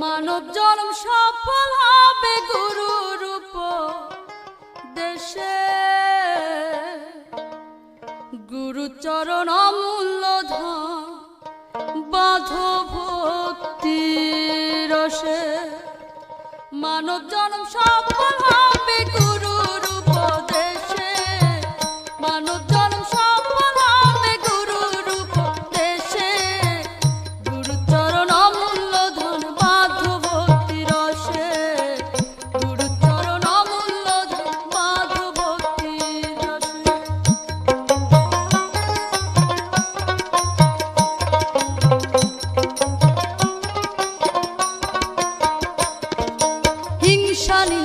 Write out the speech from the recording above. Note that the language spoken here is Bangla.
মানব জন্ম সফল হবে গুরুর উপদেশে। গুরুচরণ অমূল্য ধন বাঁধ ভক্তি রসে। মানব জন্ম